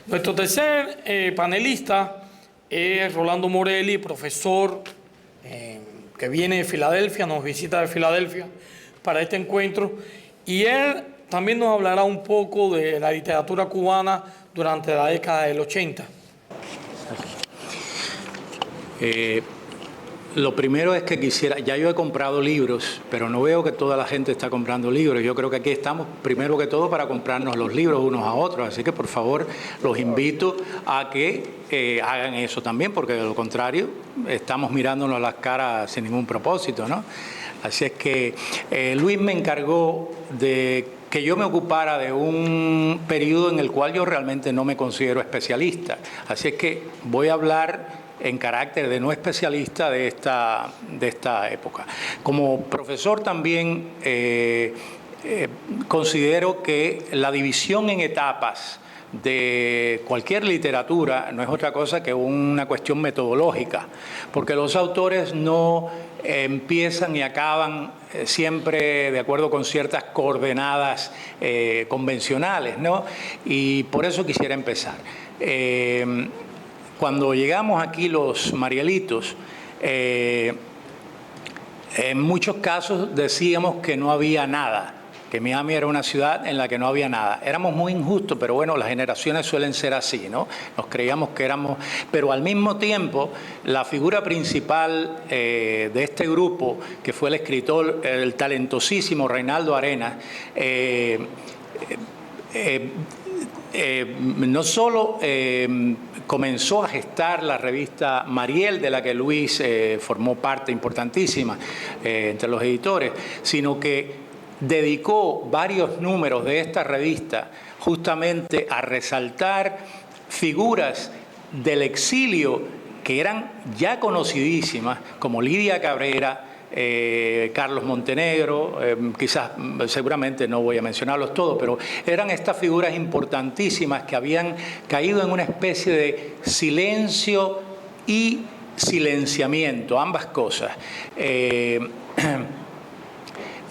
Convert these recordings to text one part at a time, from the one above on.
Nuestro tercer panelista es Rolando Morelli, profesor que viene de Filadelfia, nos visita de Filadelfia para este encuentro, y él también nos hablará un poco de la literatura cubana durante la década del 80. Lo primero es que quisiera, ya yo he comprado libros, pero no veo que toda la gente está comprando libros. Yo creo que aquí estamos primero que todo para comprarnos los libros unos a otros, así que por favor los invito a que hagan eso también, porque de lo contrario estamos mirándonos las caras sin ningún propósito, ¿no? Así es que Luis me encargó de que yo me ocupara de un periodo en el cual yo realmente no me considero especialista. Así es que voy a hablar en carácter de no especialista de esta época. Como profesor también considero que la división en etapas de cualquier literatura no es otra cosa que una cuestión metodológica, porque los autores no empiezan y acaban siempre de acuerdo con ciertas coordenadas convencionales, ¿no? Y por eso quisiera empezar. Cuando llegamos aquí los Marielitos, en muchos casos decíamos que no había nada, que Miami era una ciudad en la que no había nada. Éramos muy injustos, pero bueno, las generaciones suelen ser así, ¿no? Nos creíamos que éramos... Pero al mismo tiempo, la figura principal de este grupo, que fue el escritor, el talentosísimo Reinaldo Arenas, no solo comenzó a gestar la revista Mariel, de la que Luis formó parte importantísima entre los editores, sino que dedicó varios números de esta revista justamente a resaltar figuras del exilio que eran ya conocidísimas, como Lidia Cabrera, Carlos Montenegro, quizás, seguramente no voy a mencionarlos todos, pero eran estas figuras importantísimas que habían caído en una especie de silencio y silenciamiento, ambas cosas.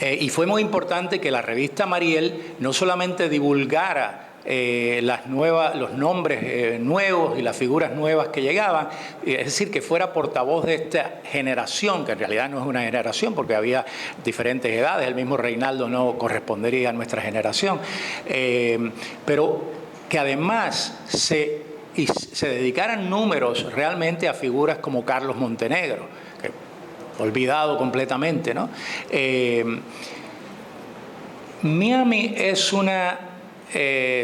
Y fue muy importante que la revista Mariel no solamente divulgara los nombres nuevos y las figuras nuevas que llegaban, es decir, que fuera portavoz de esta generación, que en realidad no es una generación porque había diferentes edades, el mismo Reinaldo no correspondería a nuestra generación, pero que además se dedicaran números realmente a figuras como Carlos Montenegro, que olvidado completamente, ¿no? Miami es una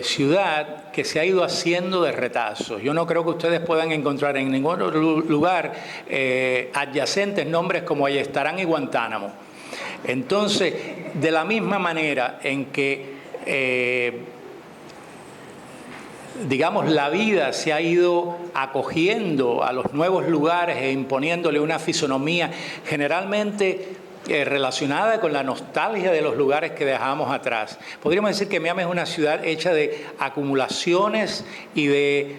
ciudad que se ha ido haciendo de retazos. Yo no creo que ustedes puedan encontrar en ningún otro lugar adyacentes nombres como Ayestarán y Guantánamo. Entonces, de la misma manera en que digamos, la vida se ha ido acogiendo a los nuevos lugares e imponiéndole una fisonomía generalmente relacionada con la nostalgia de los lugares que dejamos atrás. Podríamos decir que Miami es una ciudad hecha de acumulaciones y de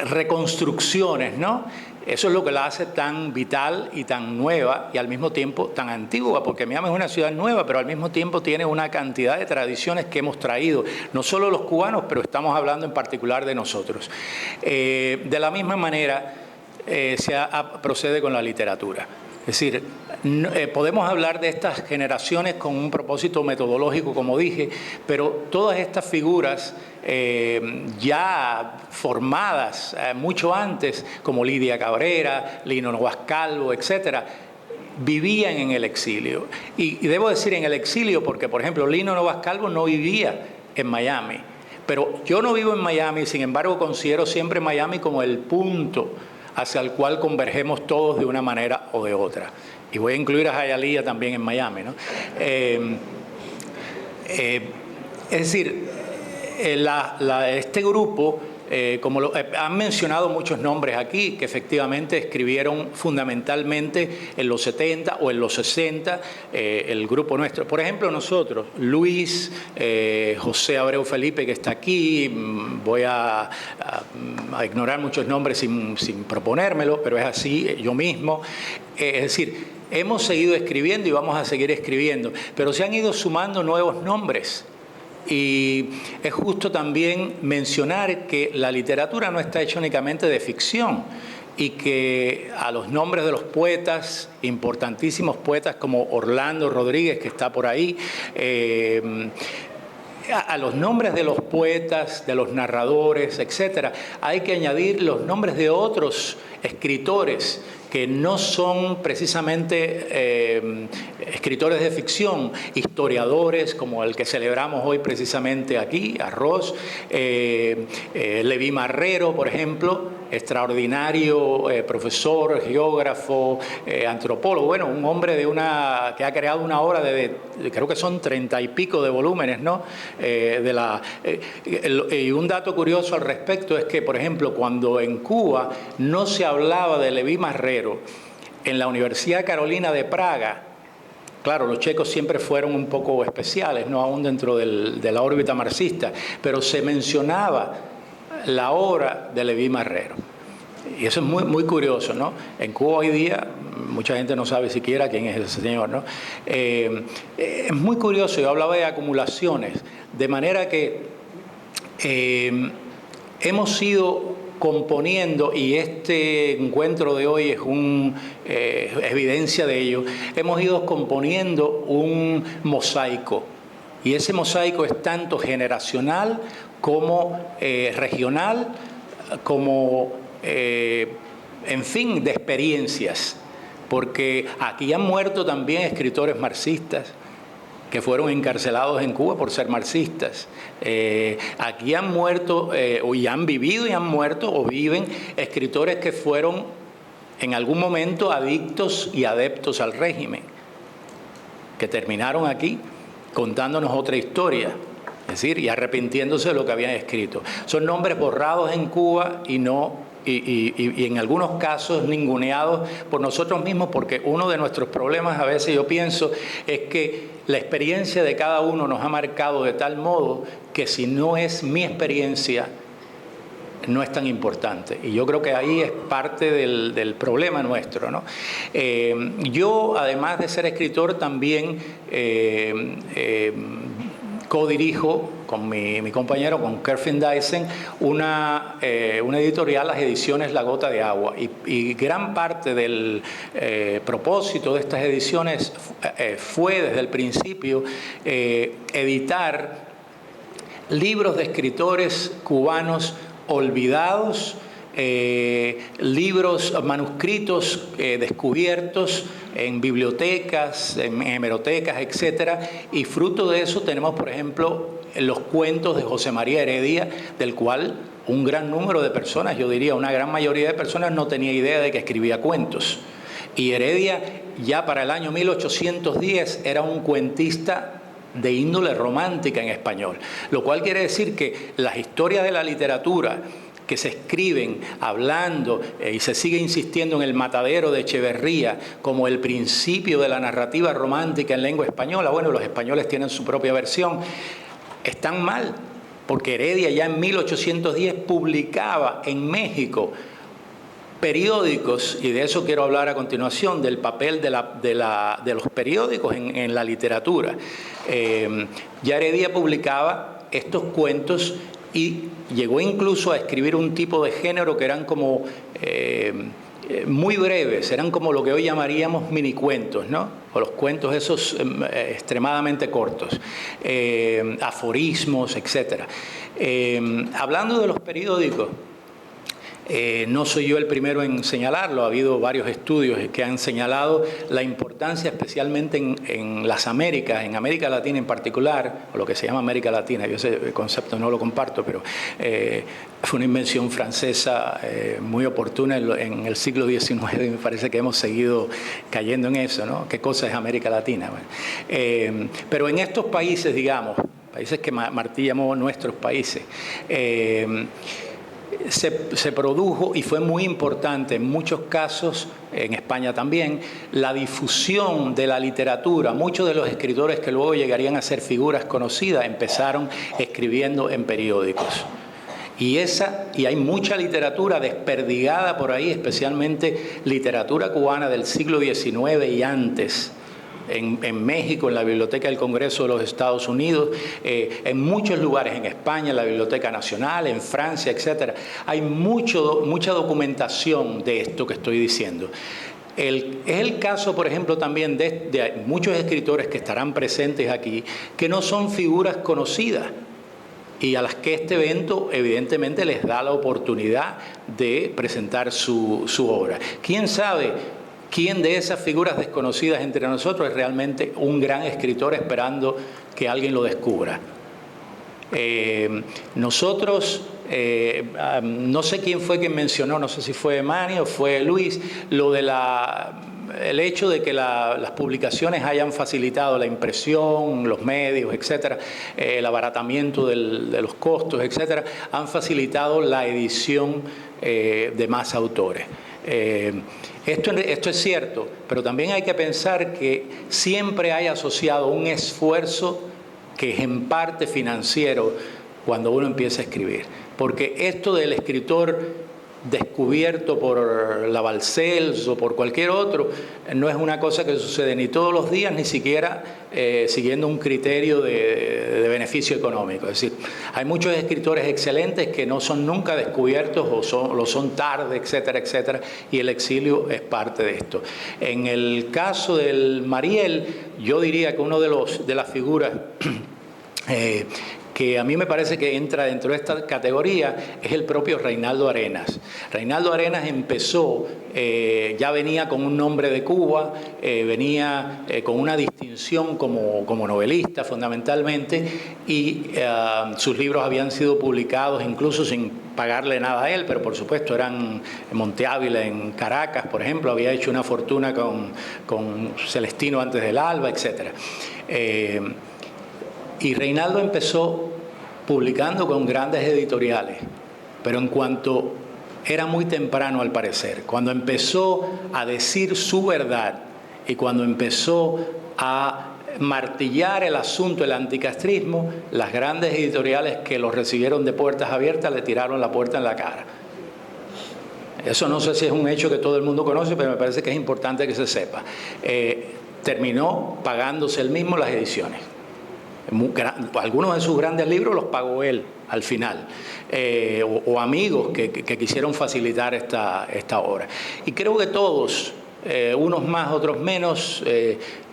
reconstrucciones, ¿no? Eso es lo que la hace tan vital y tan nueva y al mismo tiempo tan antigua, porque Miami es una ciudad nueva, pero al mismo tiempo tiene una cantidad de tradiciones que hemos traído, no solo los cubanos, pero estamos hablando en particular de nosotros. De la misma manera procede con la literatura. Es decir, podemos hablar de estas generaciones con un propósito metodológico, como dije, pero todas estas figuras ya formadas mucho antes, como Lidia Cabrera, Lino Novas Calvo, etcétera, vivían en el exilio. Y debo decir en el exilio porque, por ejemplo, Lino Novas Calvo no vivía en Miami, pero yo no vivo en Miami, sin embargo considero siempre Miami como el punto hacia el cual convergemos todos de una manera o de otra. Y voy a incluir a Hialeah también en Miami, ¿no? Es decir, este grupo, como han mencionado muchos nombres aquí, que efectivamente escribieron fundamentalmente en los 70 o en los 60, el grupo nuestro. Por ejemplo, nosotros, Luis, José Abreu Felipe, que está aquí, voy a ignorar muchos nombres sin proponérmelo, pero es así, yo mismo. Es decir, hemos seguido escribiendo y vamos a seguir escribiendo, pero se han ido sumando nuevos nombres. Y es justo también mencionar que la literatura no está hecha únicamente de ficción y que a los nombres de los poetas, importantísimos poetas como Orlando Rodríguez, que está por ahí, a los nombres de los poetas, de los narradores, etcétera, hay que añadir los nombres de otros escritores que no son precisamente escritores de ficción, historiadores como el que celebramos hoy precisamente aquí, Arroz, Leví Marrero, por ejemplo, extraordinario profesor, geógrafo, antropólogo, bueno, un hombre que ha creado una obra creo que son 30 y pico de volúmenes, ¿no? Y un dato curioso al respecto es que, por ejemplo, cuando en Cuba no se hablaba de Leví Marrero, en la Universidad Carolina de Praga, claro, los checos siempre fueron un poco especiales, no aún dentro de la órbita marxista, pero se mencionaba la obra de Leví Marrero. Y eso es muy, muy curioso, ¿no? En Cuba hoy día mucha gente no sabe siquiera quién es ese señor, ¿no? Es muy curioso, yo hablaba de acumulaciones, de manera que hemos ido componiendo, y este encuentro de hoy es evidencia de ello, hemos ido componiendo un mosaico, y ese mosaico es tanto generacional como regional, como, en fin, de experiencias, porque aquí han muerto también escritores marxistas que fueron encarcelados en Cuba por ser marxistas. Aquí han muerto, y han vivido y han muerto, o viven, escritores que fueron en algún momento adictos y adeptos al régimen, que terminaron aquí contándonos otra historia, es decir, y arrepintiéndose de lo que habían escrito. Son nombres borrados en Cuba y en algunos casos ninguneados por nosotros mismos, porque uno de nuestros problemas a veces, yo pienso, es que la experiencia de cada uno nos ha marcado de tal modo que si no es mi experiencia, no es tan importante. Y yo creo que ahí es parte del problema nuestro, ¿no? Yo, además de ser escritor, también codirijo con mi compañero, con Kerfin Dyson, una editorial, las ediciones La Gota de Agua. Y gran parte del propósito de estas ediciones fue, desde el principio, editar libros de escritores cubanos olvidados, libros, manuscritos descubiertos en bibliotecas, en hemerotecas, etcétera, y fruto de eso tenemos, por ejemplo, los cuentos de José María Heredia, del cual un gran número de personas, yo diría una gran mayoría de personas, no tenía idea de que escribía cuentos. Y Heredia, ya para el año 1810, era un cuentista de índole romántica en español, lo cual quiere decir que las historias de la literatura que se escriben hablando, y se sigue insistiendo en El Matadero de Echeverría como el principio de la narrativa romántica en lengua española, bueno, los españoles tienen su propia versión, están mal, porque Heredia ya en 1810 publicaba en México periódicos, y de eso quiero hablar a continuación, del papel de los periódicos en la literatura. Ya Heredia publicaba estos cuentos y llegó incluso a escribir un tipo de género que eran como muy breves, eran como lo que hoy llamaríamos minicuentos, ¿no? O los cuentos esos extremadamente cortos, aforismos, etc. Hablando de los periódicos, no soy yo el primero en señalarlo, ha habido varios estudios que han señalado la importancia, especialmente en las Américas, en América Latina en particular, o lo que se llama América Latina, yo ese concepto no lo comparto, pero fue una invención francesa muy oportuna en el siglo XIX, y me parece que hemos seguido cayendo en eso, ¿no? ¿Qué cosa es América Latina? Bueno, pero en estos países, digamos, países que Martí llamó nuestros países, se produjo, y fue muy importante en muchos casos, en España también, la difusión de la literatura. Muchos de los escritores que luego llegarían a ser figuras conocidas empezaron escribiendo en periódicos. Y hay mucha literatura desperdigada por ahí, especialmente literatura cubana del siglo XIX y antes, en México, en la Biblioteca del Congreso de los Estados Unidos, en muchos lugares, en España, en la Biblioteca Nacional, en Francia, etc. Hay mucha documentación de esto que estoy diciendo. Es el caso, por ejemplo, también de muchos escritores que estarán presentes aquí, que no son figuras conocidas y a las que este evento evidentemente les da la oportunidad de presentar su obra. ¿Quién sabe quién de esas figuras desconocidas entre nosotros es realmente un gran escritor esperando que alguien lo descubra? Nosotros, no sé quién fue quien mencionó, no sé si fue Manny o fue Luis, lo de el hecho de que las publicaciones hayan facilitado la impresión, los medios, etcétera, el abaratamiento de los costos, etcétera, han facilitado la edición de más autores. Esto es cierto, pero también hay que pensar que siempre hay asociado un esfuerzo que es en parte financiero cuando uno empieza a escribir. Porque esto del escritor descubierto por Lavalcels o por cualquier otro no es una cosa que sucede ni todos los días, ni siquiera siguiendo un criterio de beneficio económico. Es decir, hay muchos escritores excelentes que no son nunca descubiertos o lo son tarde, etcétera, etcétera, y el exilio es parte de esto. En el caso del Mariel, yo diría que uno de las figuras que a mí me parece que entra dentro de esta categoría es el propio Reinaldo Arenas. Reinaldo Arenas empezó, ya venía con un nombre de Cuba, venía con una distinción como novelista fundamentalmente, y sus libros habían sido publicados incluso sin pagarle nada a él, pero por supuesto eran en Monte Ávila, en Caracas, por ejemplo, había hecho una fortuna con Celestino antes del alba, etc. Y Reinaldo empezó publicando con grandes editoriales, pero en cuanto era muy temprano al parecer, cuando empezó a decir su verdad y cuando empezó a martillar el asunto del anticastrismo, las grandes editoriales que lo recibieron de puertas abiertas le tiraron la puerta en la cara. Eso no sé si es un hecho que todo el mundo conoce, pero me parece que es importante que se sepa. Terminó pagándose él mismo las ediciones. Algunos de sus grandes libros los pagó él al final, o amigos que quisieron facilitar esta obra. Y creo que todos, unos más, otros menos,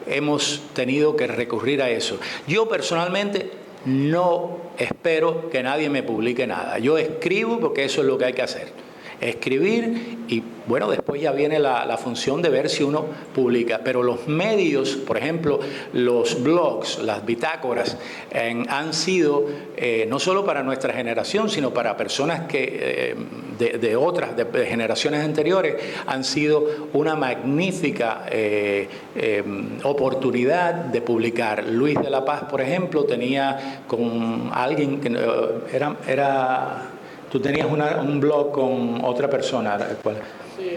hemos tenido que recurrir a eso. Yo personalmente no espero que nadie me publique nada. Yo escribo porque eso es lo que hay que hacer. Escribir y, bueno, después ya viene la función de ver si uno publica. Pero los medios, por ejemplo, los blogs, las bitácoras, han sido, no solo para nuestra generación, sino para personas que de otras, de generaciones anteriores, han sido una magnífica oportunidad de publicar. Luis de la Paz, por ejemplo, tenía con alguien que era tú tenías un blog con otra persona. ¿Cuál? Sí,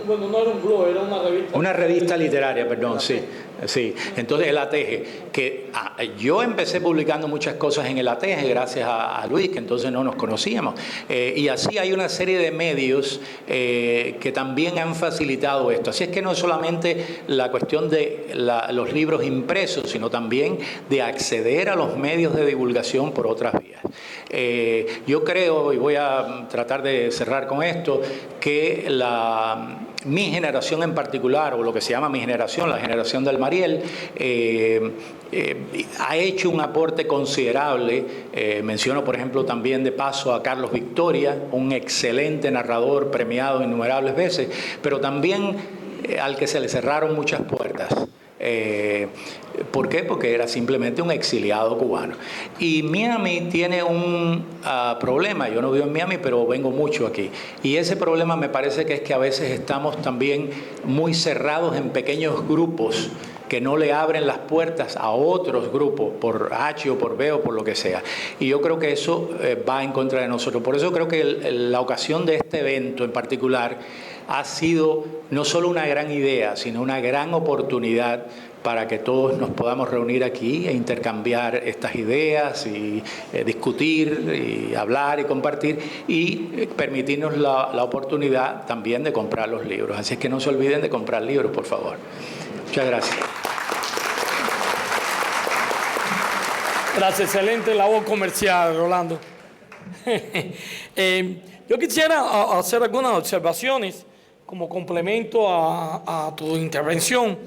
bueno, no era un blog, era una revista. Una revista literaria, perdón, sí. Sí, entonces el ATG, que yo empecé publicando muchas cosas en el ATG gracias a Luis, que entonces no nos conocíamos, y así hay una serie de medios que también han facilitado esto. Así es que no es solamente la cuestión de los libros impresos, sino también de acceder a los medios de divulgación por otras vías. Yo creo, y voy a tratar de cerrar con esto, que mi generación en particular, o lo que se llama mi generación, la generación del Mariel, ha hecho un aporte considerable. Menciono, por ejemplo, también de paso a Carlos Victoria, un excelente narrador premiado innumerables veces, pero también al que se le cerraron muchas puertas. ¿Por qué? Porque era simplemente un exiliado cubano. Y Miami tiene un problema. Yo no vivo en Miami, pero vengo mucho aquí. Y ese problema me parece que es que a veces estamos también muy cerrados en pequeños grupos que no le abren las puertas a otros grupos, por H o por B o por lo que sea. Y yo creo que eso va en contra de nosotros. Por eso creo que la ocasión de este evento en particular ha sido no solo una gran idea, sino una gran oportunidad para que todos nos podamos reunir aquí e intercambiar estas ideas y discutir y hablar y compartir y permitirnos la oportunidad también de comprar los libros. Así es que no se olviden de comprar libros, por favor. Muchas gracias. Gracias, excelente labor comercial, Rolando. Yo quisiera hacer algunas observaciones como complemento a tu intervención,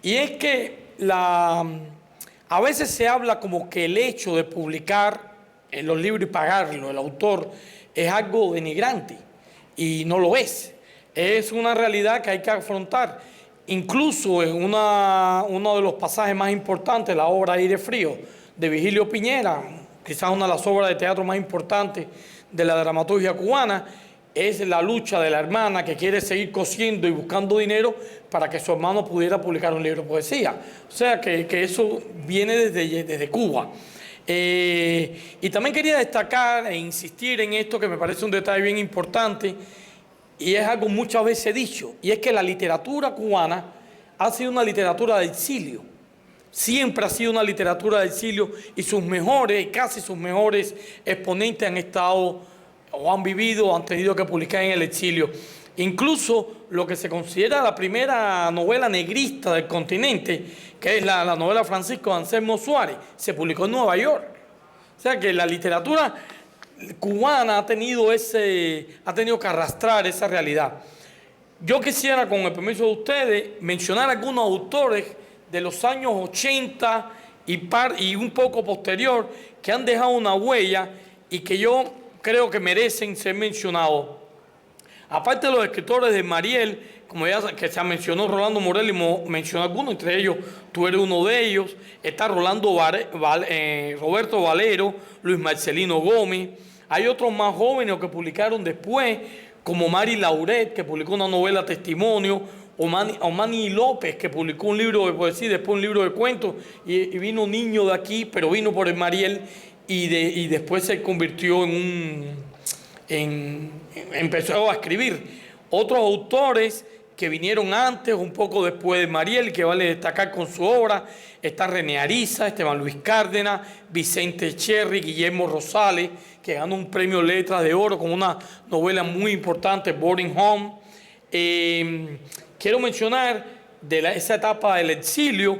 y es que a veces se habla como que el hecho de publicar en los libros y pagarlo, el autor, es algo denigrante, y no lo es. Es una realidad que hay que afrontar. Incluso en uno de los pasajes más importantes, la obra Aire Frío, de Virgilio Piñera, quizás una de las obras de teatro más importantes de la dramaturgia cubana, es la lucha de la hermana que quiere seguir cosiendo y buscando dinero para que su hermano pudiera publicar un libro de poesía. O sea que eso viene desde Cuba. Y también quería destacar e insistir en esto que me parece un detalle bien importante, y es algo muchas veces dicho, y es que la literatura cubana ha sido una literatura de exilio. Siempre ha sido una literatura de exilio, y sus mejores, casi sus mejores exponentes han estado o han vivido o han tenido que publicar en el exilio. Incluso lo que se considera la primera novela negrista del continente, que es la novela Francisco de Anselmo Suárez, se publicó en Nueva York. O sea que la literatura cubana ha tenido que arrastrar esa realidad. Yo quisiera, con el permiso de ustedes, mencionar algunos autores de los años 80 y un poco posterior que han dejado una huella y que yo creo que merecen ser mencionados. Aparte de los escritores de Mariel, como ya que se mencionó Rolando Morel, y mencionó algunos, entre ellos tú eres uno de ellos, está Roberto Valero, Luis Marcelino Gómez. Hay otros más jóvenes que publicaron después, como Mari Lauret, que publicó una novela Testimonio, o Manny López, que publicó un libro de poesía y después un libro de cuentos, y vino un niño de aquí, pero vino por el Mariel, y después se convirtió empezó a escribir. Otros autores que vinieron antes, un poco después de Mariel, que vale destacar con su obra, está René Ariza, Esteban Luis Cárdenas, Vicente Cherry, Guillermo Rosales, que ganó un premio Letras de Oro con una novela muy importante, Boarding Home. Quiero mencionar esa etapa del exilio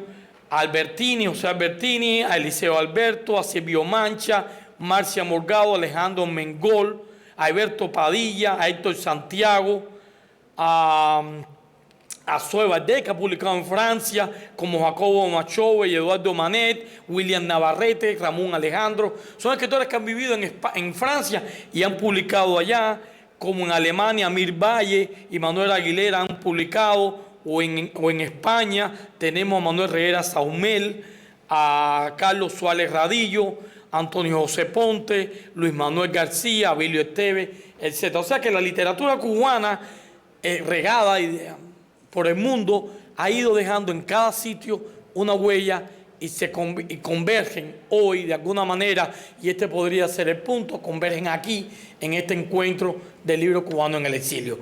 a Albertini, José Albertini, a Eliseo Alberto, a Silvio Mancha, Marcia Morgado, Alejandro Mengol, a Alberto Padilla, a Héctor Santiago, a Zoe Valdés, que ha publicado en Francia, como Jacobo Machove y Eduardo Manet, William Navarrete, Ramón Alejandro. Son escritores que han vivido en Francia y han publicado allá, como en Alemania, Mir Valle y Manuel Aguilera han publicado, o en España tenemos a Manuel Herrera Saumel, a Carlos Suárez Radillo, Antonio José Ponte, Luis Manuel García, Abilio Esteves, etc. O sea que la literatura cubana, regada por el mundo, ha ido dejando en cada sitio una huella y convergen hoy de alguna manera, y este podría ser el punto, convergen aquí en este encuentro del libro cubano en el exilio.